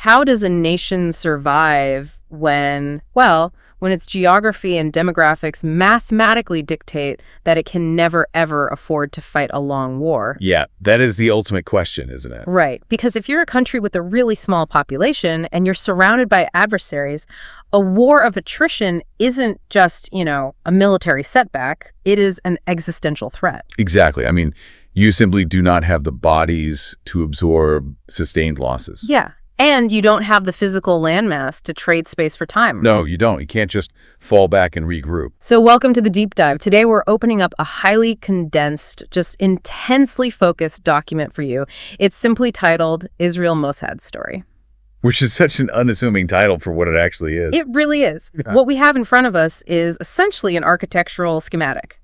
how does a nation survive when its geography and demographics mathematically dictate that it can never, ever afford to fight a long war? Yeah, that is the ultimate question, isn't it? Right. Because if you're a country with a really small population and you're surrounded by adversaries, a war of attrition isn't just, a military setback. It is an existential threat. Exactly. I mean, you simply do not have the bodies to absorb sustained losses. Yeah. And you don't have the physical landmass to trade space for time. No, you don't. You can't just fall back and regroup. So welcome to the deep dive. Today we're opening up a highly condensed, just intensely focused document for you. It's simply titled Israel Mossad Story. Which is such an unassuming title for what it actually is. It really is. Yeah. What we have in front of us is essentially an architectural schematic.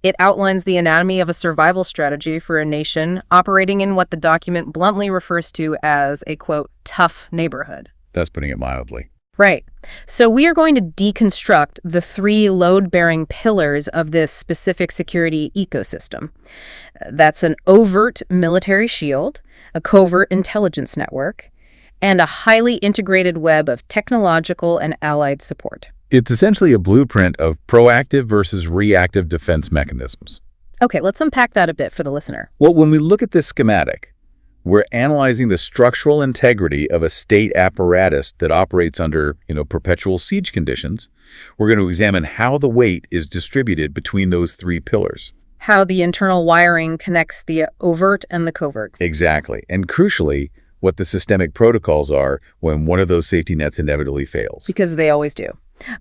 It outlines the anatomy of a survival strategy for a nation operating in what the document bluntly refers to as a, quote, tough neighborhood. That's putting it mildly. Right. So we are going to deconstruct the three load-bearing pillars of this specific security ecosystem. That's an overt military shield, a covert intelligence network, and a highly integrated web of technological and allied support. It's essentially a blueprint of proactive versus reactive defense mechanisms. Okay, let's unpack that a bit for the listener. Well, when we look at this schematic, we're analyzing the structural integrity of a state apparatus that operates under, perpetual siege conditions. We're going to examine how the weight is distributed between those three pillars. How the internal wiring connects the overt and the covert. Exactly. And crucially, what the systemic protocols are when one of those safety nets inevitably fails. Because they always do.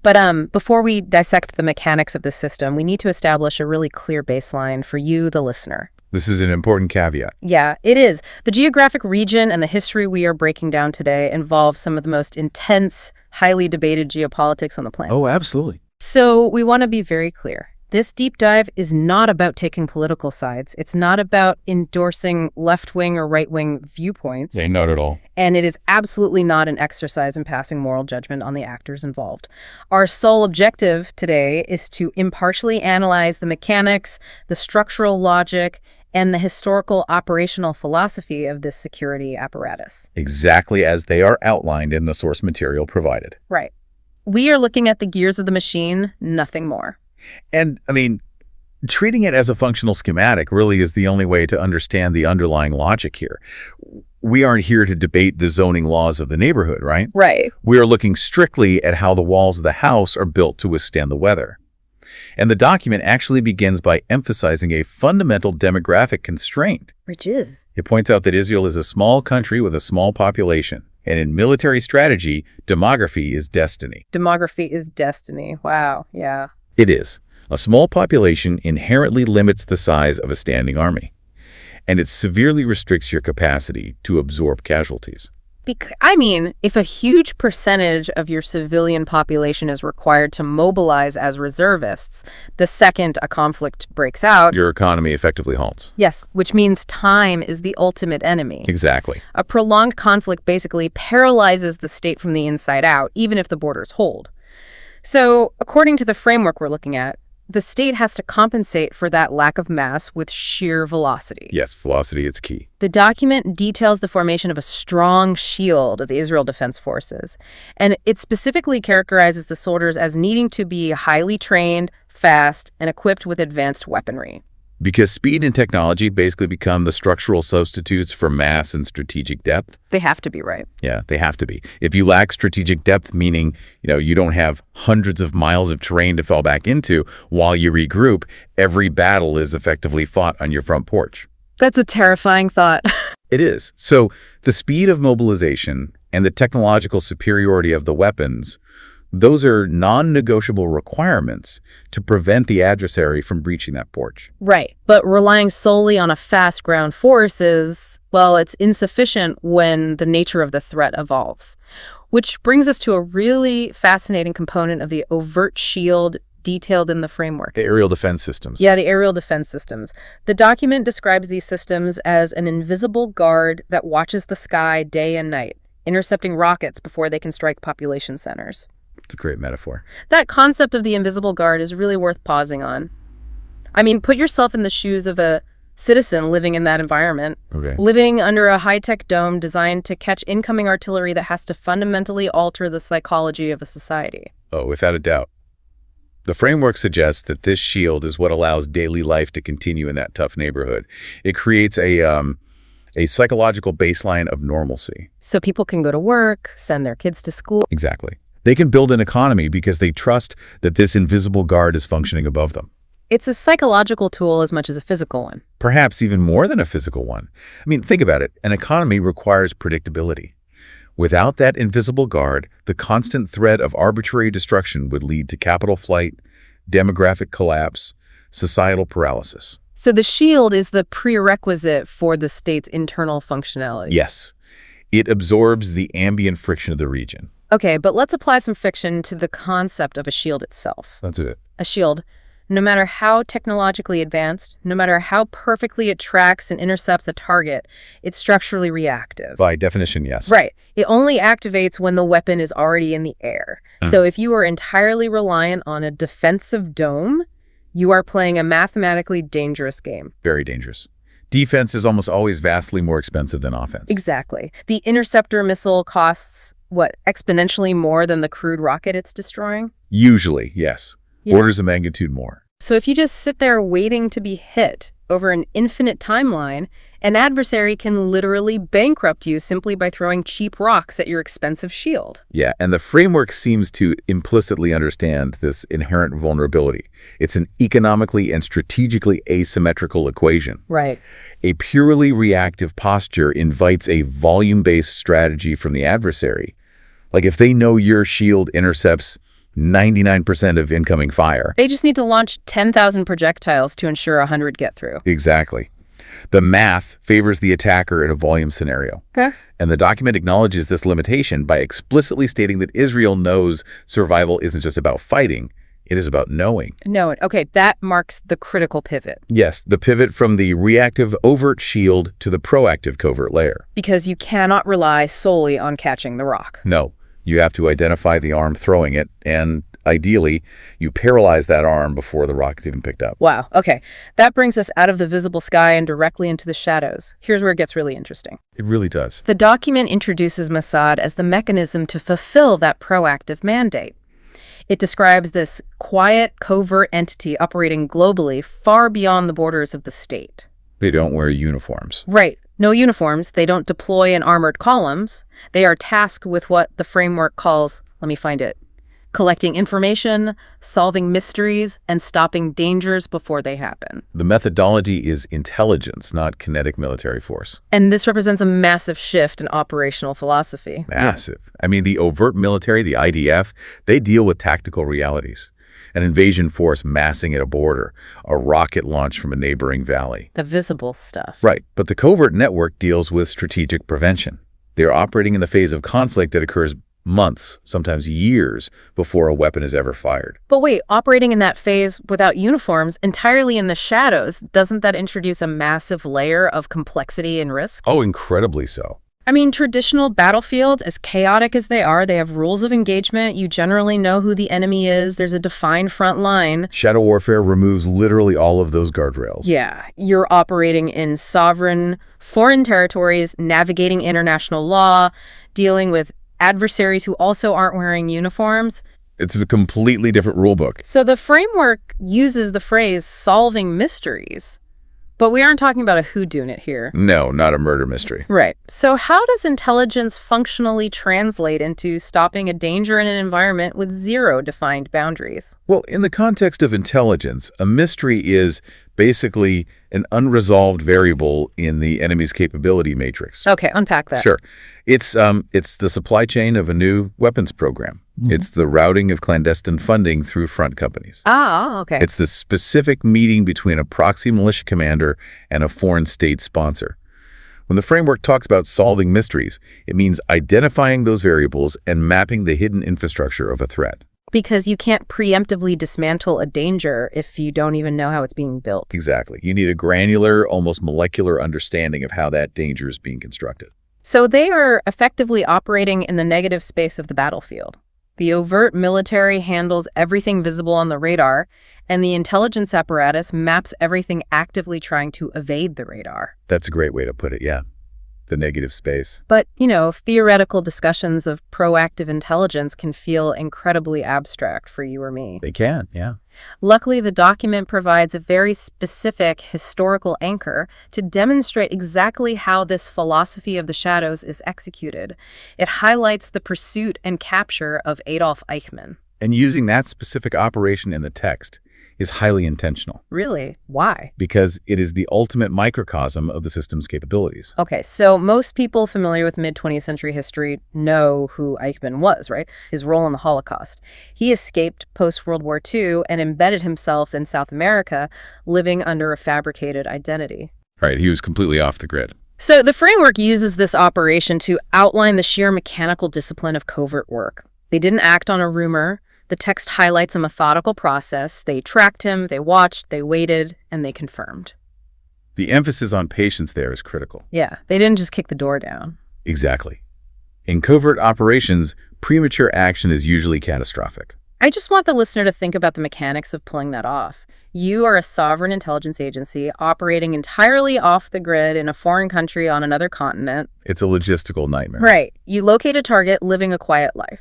But before we dissect the mechanics of the system, we need to establish a really clear baseline for you, the listener. This is an important caveat. Yeah, it is. The geographic region and the history we are breaking down today involve some of the most intense, highly debated geopolitics on the planet. Oh, absolutely. So we want to be very clear. This deep dive is not about taking political sides. It's not about endorsing left-wing or right-wing viewpoints. Not at all. And it is absolutely not an exercise in passing moral judgment on the actors involved. Our sole objective today is to impartially analyze the mechanics, the structural logic, and the historical operational philosophy of this security apparatus. Exactly as they are outlined in the source material provided. Right. We are looking at the gears of the machine, nothing more. And, treating it as a functional schematic really is the only way to understand the underlying logic here. We aren't here to debate the zoning laws of the neighborhood, right? Right. We are looking strictly at how the walls of the house are built to withstand the weather. And the document actually begins by emphasizing a fundamental demographic constraint. Which is? It points out that Israel is a small country with a small population. And in military strategy, demography is destiny. Demography is destiny. Wow. Yeah. It is. A small population inherently limits the size of a standing army, and it severely restricts your capacity to absorb casualties. If a huge percentage of your civilian population is required to mobilize as reservists, the second a conflict breaks out, your economy effectively halts. Yes, which means time is the ultimate enemy. Exactly. A prolonged conflict basically paralyzes the state from the inside out, even if the borders hold. So, according to the framework we're looking at, the state has to compensate for that lack of mass with sheer velocity. Yes, velocity is key. The document details the formation of a strong shield of the Israel Defense Forces, and it specifically characterizes the soldiers as needing to be highly trained, fast, and equipped with advanced weaponry. Because speed and technology basically become the structural substitutes for mass and strategic depth. They have to be, right? Yeah, they have to be. If you lack strategic depth, meaning, you don't have hundreds of miles of terrain to fall back into while you regroup, every battle is effectively fought on your front porch. That's a terrifying thought. It is. So the speed of mobilization and the technological superiority of the weapons, those are non-negotiable requirements to prevent the adversary from breaching that porch. Right. But relying solely on a fast ground force it's insufficient when the nature of the threat evolves. Which brings us to a really fascinating component of the overt shield detailed in the framework. The aerial defense systems. Yeah, the aerial defense systems. The document describes these systems as an invisible guard that watches the sky day and night, intercepting rockets before they can strike population centers. It's a great metaphor. That concept of the invisible guard is really worth pausing on. Put yourself in the shoes of a citizen living in that environment, Okay. living under a high-tech dome designed to catch incoming artillery that has to fundamentally alter the psychology of a society. Oh, without a doubt. The framework suggests that this shield is what allows daily life to continue in that tough neighborhood. It creates a psychological baseline of normalcy. So people can go to work, send their kids to school. Exactly. They can build an economy because they trust that this invisible guard is functioning above them. It's a psychological tool as much as a physical one. Perhaps even more than a physical one. I mean, think about it. An economy requires predictability. Without that invisible guard, the constant threat of arbitrary destruction would lead to capital flight, demographic collapse, societal paralysis. So the shield is the prerequisite for the state's internal functionality. Yes, it absorbs the ambient friction of the region. Okay, but let's apply some fiction to the concept of a shield itself. That's it. A shield, no matter how technologically advanced, no matter how perfectly it tracks and intercepts a target, it's structurally reactive. By definition, yes. Right. It only activates when the weapon is already in the air. So if you are entirely reliant on a defensive dome, you are playing a mathematically dangerous game. Very dangerous. Defense is almost always vastly more expensive than offense. Exactly. The interceptor missile costs, what, exponentially more than the crude rocket it's destroying? Usually, yes. Yeah. Orders of magnitude more. So if you just sit there waiting to be hit over an infinite timeline, an adversary can literally bankrupt you simply by throwing cheap rocks at your expensive shield. Yeah, and the framework seems to implicitly understand this inherent vulnerability. It's an economically and strategically asymmetrical equation. Right. A purely reactive posture invites a volume-based strategy from the adversary. Like if they know your shield intercepts 99% of incoming fire. They just need to launch 10,000 projectiles to ensure 100 get through. Exactly. The math favors the attacker in a volume scenario. Okay. And the document acknowledges this limitation by explicitly stating that Israel knows survival isn't just about fighting, it is about knowing. No, okay, that marks the critical pivot. Yes, the pivot from the reactive overt shield to the proactive covert layer. Because you cannot rely solely on catching the rock. No, you have to identify the arm throwing it, and ideally, you paralyze that arm before the rock is even picked up. Wow, okay. That brings us out of the visible sky and directly into the shadows. Here's where it gets really interesting. It really does. The document introduces Mossad as the mechanism to fulfill that proactive mandate. It describes this quiet, covert entity operating globally far beyond the borders of the state. They don't wear uniforms. Right. No uniforms. They don't deploy in armored columns. They are tasked with what the framework calls, let me find it, collecting information, solving mysteries, and stopping dangers before they happen. The methodology is intelligence, not kinetic military force. And this represents a massive shift in operational philosophy. Massive. I mean, the overt military, the IDF, they deal with tactical realities. An invasion force massing at a border, a rocket launch from a neighboring valley. The visible stuff. Right, but the covert network deals with strategic prevention. They're operating in the phase of conflict that occurs months, sometimes years, before a weapon is ever fired. But wait, operating in that phase without uniforms, entirely in the shadows, doesn't that introduce a massive layer of complexity and risk? Oh, incredibly so. I mean, traditional battlefields, as chaotic as they have rules of engagement. You generally know who the enemy is. There's a defined front line. Shadow warfare removes literally all of those guardrails. Yeah, you're operating in sovereign, foreign territories, navigating international law, dealing with adversaries who also aren't wearing uniforms. It's a completely different rule book. So the framework uses the phrase solving mysteries. But we aren't talking about a whodunit here. No, not a murder mystery. Right. So how does intelligence functionally translate into stopping a danger in an environment with zero defined boundaries? Well, in the context of intelligence, a mystery is basically an unresolved variable in the enemy's capability matrix. Okay, unpack that. Sure. It's the supply chain of a new weapons program. Mm-hmm. It's the routing of clandestine funding through front companies. Ah, okay. It's the specific meeting between a proxy militia commander and a foreign state sponsor. When the framework talks about solving mysteries, it means identifying those variables and mapping the hidden infrastructure of a threat. Because you can't preemptively dismantle a danger if you don't even know how it's being built. Exactly. You need a granular, almost molecular understanding of how that danger is being constructed. So they are effectively operating in the negative space of the battlefield. The overt military handles everything visible on the radar, and the intelligence apparatus maps everything actively trying to evade the radar. That's a great way to put it, yeah. The negative space. But, theoretical discussions of proactive intelligence can feel incredibly abstract for you or me. They can, yeah. Luckily, the document provides a very specific historical anchor to demonstrate exactly how this philosophy of the shadows is executed. It highlights the pursuit and capture of Adolf Eichmann. And using that specific operation in the text is highly intentional. Really? Why? Because it is the ultimate microcosm of the system's capabilities. Okay, so most people familiar with mid-20th century history know who Eichmann was, right? His role in the Holocaust. He escaped post-World War II and embedded himself in South America, living under a fabricated identity. Right, he was completely off the grid. So the framework uses this operation to outline the sheer mechanical discipline of covert work. They didn't act on a rumor. The text highlights a methodical process. They tracked him, they watched, they waited, and they confirmed. The emphasis on patience there is critical. Yeah, they didn't just kick the door down. Exactly. In covert operations, premature action is usually catastrophic. I just want the listener to think about the mechanics of pulling that off. You are a sovereign intelligence agency operating entirely off the grid in a foreign country on another continent. It's a logistical nightmare. Right. You locate a target living a quiet life.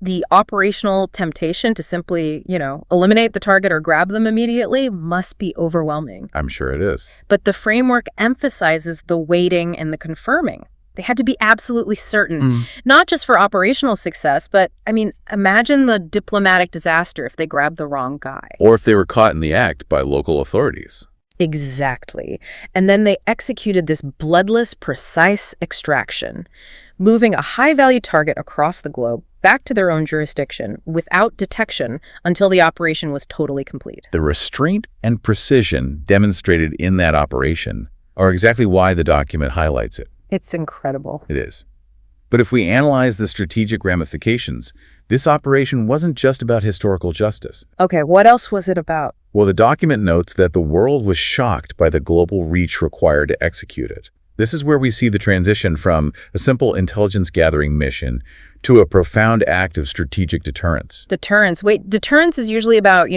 The operational temptation to simply, eliminate the target or grab them immediately must be overwhelming. I'm sure it is. But the framework emphasizes the waiting and the confirming. They had to be absolutely certain, not just for operational success, but, imagine the diplomatic disaster if they grabbed the wrong guy. Or if they were caught in the act by local authorities. Exactly. And then they executed this bloodless, precise extraction, moving a high-value target across the globe back to their own jurisdiction without detection until the operation was totally complete. The restraint and precision demonstrated in that operation are exactly why the document highlights it. It's incredible. It is. But if we analyze the strategic ramifications, this operation wasn't just about historical justice. Okay, what else was it about? Well, the document notes that the world was shocked by the global reach required to execute it. This is where we see the transition from a simple intelligence-gathering mission to a profound act of strategic deterrence. Deterrence. Wait, deterrence is usually about,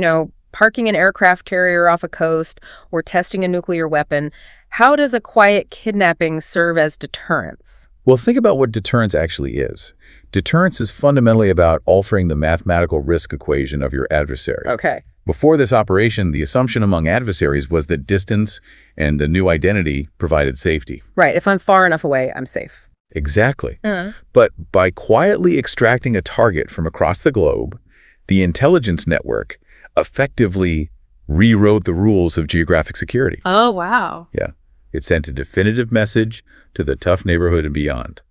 parking an aircraft carrier off a coast or testing a nuclear weapon. How does a quiet kidnapping serve as deterrence? Well, think about what deterrence actually is. Deterrence is fundamentally about altering the mathematical risk equation of your adversary. Okay. Before this operation, the assumption among adversaries was that distance and a new identity provided safety. Right. If I'm far enough away, I'm safe. Exactly. But by quietly extracting a target from across the globe, the intelligence network effectively rewrote the rules of geographic security. Oh, wow. Yeah. It sent a definitive message to the tough neighborhood and beyond.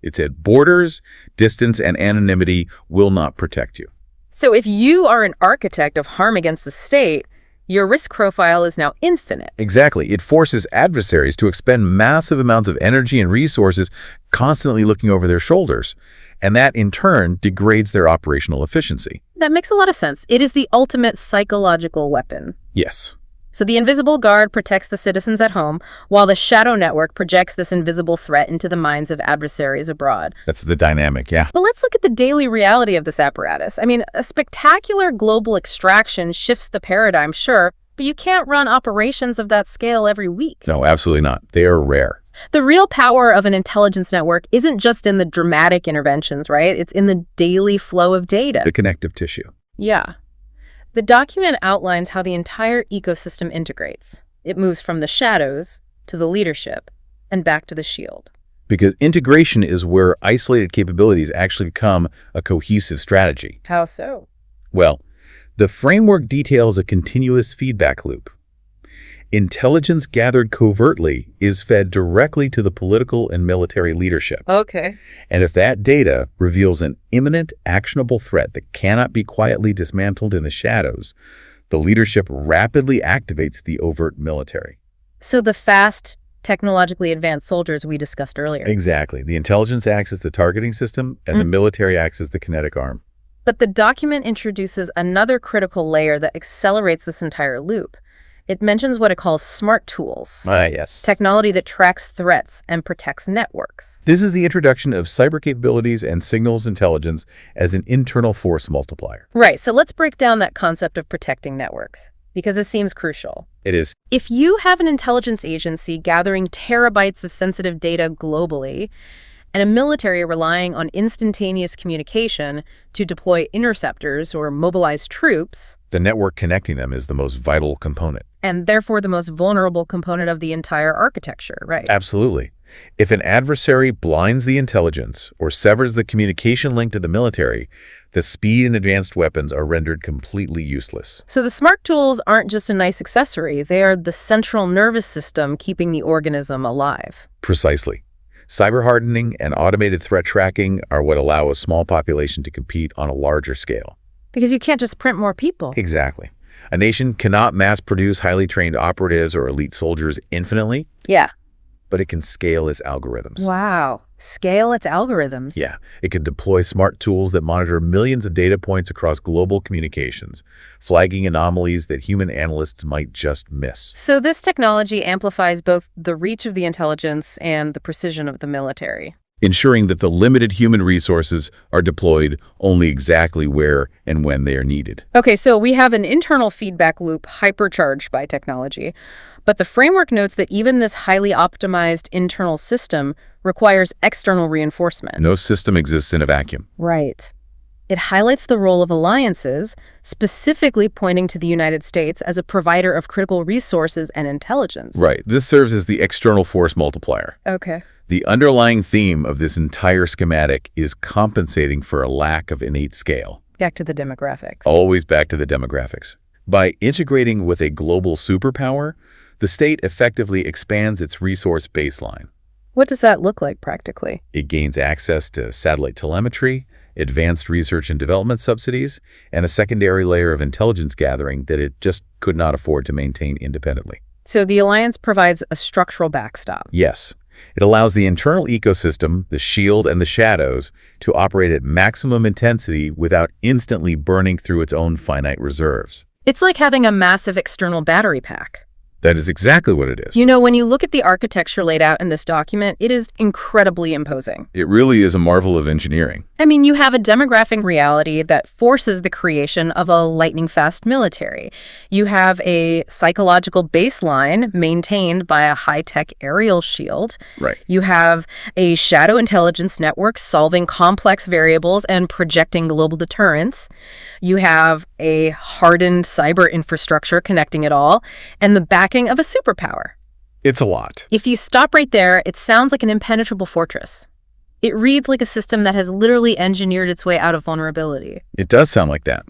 It said borders, distance, and anonymity will not protect you. So if you are an architect of harm against the state, your risk profile is now infinite. Exactly. It forces adversaries to expend massive amounts of energy and resources constantly looking over their shoulders. And that, in turn, degrades their operational efficiency. That makes a lot of sense. It is the ultimate psychological weapon. Yes. So the invisible guard protects the citizens at home, while the shadow network projects this invisible threat into the minds of adversaries abroad. That's the dynamic, yeah. But let's look at the daily reality of this apparatus. A spectacular global extraction shifts the paradigm, sure, but you can't run operations of that scale every week. No, absolutely not. They are rare. The real power of an intelligence network isn't just in the dramatic interventions, right? It's in the daily flow of data. The connective tissue. Yeah. The document outlines how the entire ecosystem integrates. It moves from the shadows to the leadership and back to the shield. Because integration is where isolated capabilities actually become a cohesive strategy. How so? Well, the framework details a continuous feedback loop. Intelligence gathered covertly is fed directly to the political and military leadership. Okay. And if that data reveals an imminent, actionable threat that cannot be quietly dismantled in the shadows, the leadership rapidly activates the overt military. So the fast, technologically advanced soldiers we discussed earlier. Exactly. The intelligence acts as the targeting system, and the military acts as the kinetic arm. But the document introduces another critical layer that accelerates this entire loop. It mentions what it calls smart tools, Yes. technology that tracks threats and protects networks. This is the introduction of cyber capabilities and signals intelligence as an internal force multiplier. Right, so let's break down that concept of protecting networks, because it seems crucial. It is. If you have an intelligence agency gathering terabytes of sensitive data globally, and a military relying on instantaneous communication to deploy interceptors or mobilize troops, The network connecting them is the most vital component. and therefore the most vulnerable component of the entire architecture, right? Absolutely. If an adversary blinds the intelligence or severs the communication link to the military, the speed and advanced weapons are rendered completely useless. So the smart tools aren't just a nice accessory, they are the central nervous system keeping the organism alive. Precisely. Cyber hardening and automated threat tracking are what allow a small population to compete on a larger scale. Because you can't just print more people. Exactly. A nation cannot mass produce highly trained operatives or elite soldiers infinitely, Yeah. but it can scale its algorithms. Wow. Scale its algorithms. Yeah, it can deploy smart tools that monitor millions of data points across global communications, flagging anomalies that human analysts might just miss. So this technology amplifies both the reach of the intelligence and the precision of the military. Ensuring that the limited human resources are deployed only exactly where and when they are needed. Okay, so we have an internal feedback loop hypercharged by technology, but the framework notes that even this highly optimized internal system requires external reinforcement. No system exists in a vacuum. Right. It highlights the role of alliances, specifically pointing to the United States as a provider of critical resources and intelligence. Right. This serves as the external force multiplier. Okay. The underlying theme of this entire schematic is compensating for a lack of innate scale. Back to the demographics. Always back to the demographics. By integrating with a global superpower, the state effectively expands its resource baseline. What does that look like practically? It gains access to satellite telemetry, advanced research and development subsidies, and a secondary layer of intelligence gathering that it just could not afford to maintain independently. So the alliance provides a structural backstop. Yes, it allows the internal ecosystem, the shield and the shadows, to operate at maximum intensity without instantly burning through its own finite reserves. It's like having a massive external battery pack. That is exactly what it is. You know, when you look at the architecture laid out in this document, it is incredibly imposing. It really is a marvel of engineering. I mean, you have a demographic reality that forces the creation of a lightning-fast military. You have a psychological baseline maintained by a high-tech aerial shield. Right. You have a shadow intelligence network solving complex variables and projecting global deterrence. You have a hardened cyber infrastructure connecting it all, and the backing of a superpower. It's a lot. If you stop right there, it sounds like an impenetrable fortress. It reads like a system that has literally engineered its way out of vulnerability. It does sound like that.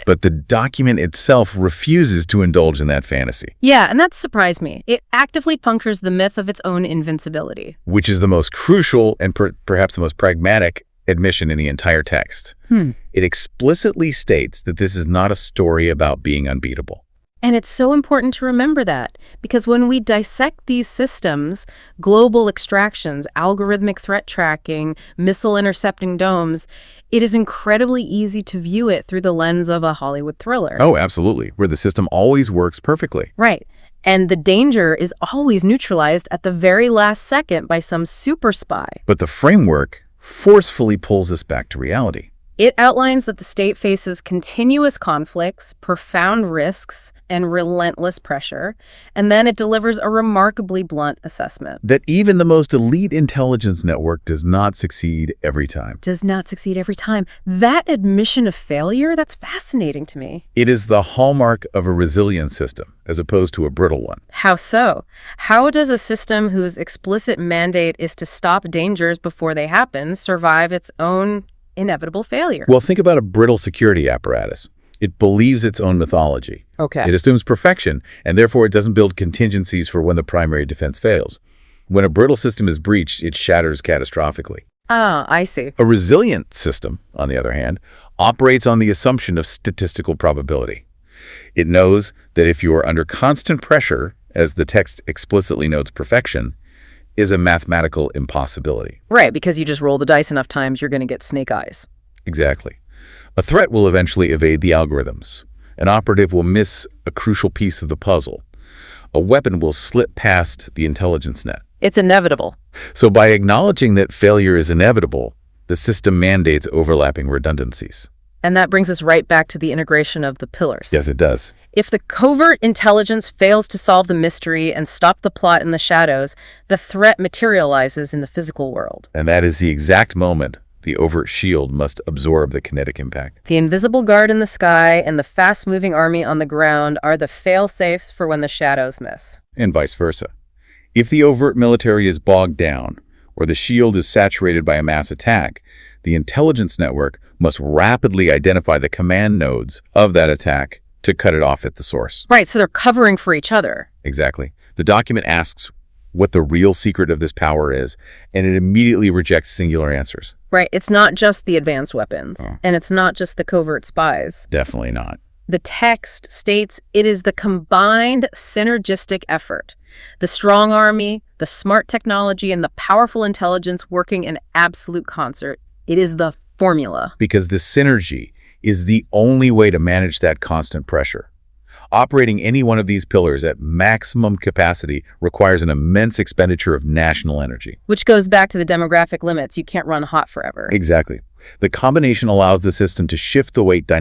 But the document itself refuses to indulge in that fantasy. Yeah, and that surprised me. It actively punctures the myth of its own invincibility. Which is the most crucial and perhaps the most pragmatic admission in the entire text. It explicitly states that this is not a story about being unbeatable. And it's so important to remember that, because when we dissect these systems, global extractions, algorithmic threat tracking, missile intercepting domes, it is incredibly easy to view it through the lens of a Hollywood thriller. Oh, absolutely. Where the system always works perfectly. Right. And the danger is always neutralized at the very last second by some super spy. But the framework forcefully pulls us back to reality. It outlines that the state faces continuous conflicts, profound risks, and relentless pressure, and then it delivers a remarkably blunt assessment. That even the most elite intelligence network does not succeed every time. Does not succeed every time. That admission of failure, that's fascinating to me. It is the hallmark of a resilient system, as opposed to a brittle one. How so? How does a system whose explicit mandate is to stop dangers before they happen survive its own inevitable failure? Well, think about a brittle security apparatus. It believes its own mythology. Okay. It assumes perfection, and therefore it doesn't build contingencies for when the primary defense fails. When a brittle system is breached, it shatters catastrophically. Ah, I see. A resilient system, on the other hand, operates on the assumption of statistical probability. It knows that if you are under constant pressure, as the text explicitly notes perfection, is a mathematical impossibility. Right, because you just roll the dice enough times, you're going to get snake eyes. Exactly. A threat will eventually evade the algorithms. An operative will miss a crucial piece of the puzzle. a weapon will slip past the intelligence net. It's inevitable. So by acknowledging that failure is inevitable, the system mandates overlapping redundancies. And that brings us right back to the integration of the pillars. Yes, it does. If the covert intelligence fails to solve the mystery and stop the plot in the shadows, the threat materializes in the physical world. And that is the exact moment the overt shield must absorb the kinetic impact. The invisible guard in the sky and the fast-moving army on the ground are the fail-safes for when the shadows miss. And vice versa. If the overt military is bogged down, or the shield is saturated by a mass attack, the intelligence network must rapidly identify the command nodes of that attack to cut it off at the source. Right, so they're covering for each other. Exactly. The document asks what the real secret of this power is, and it immediately rejects singular answers. Right, it's not just the advanced weapons, and it's not just the covert spies. Definitely not. The text states it is the combined synergistic effort. The strong army, the smart technology, and the powerful intelligence working in absolute concert. It is the formula. Because the synergy is the only way to manage that constant pressure. Operating any one of these pillars at maximum capacity requires an immense expenditure of national energy. Which goes back to the demographic limits. You can't run hot forever. Exactly. The combination allows the system to shift the weight dynamically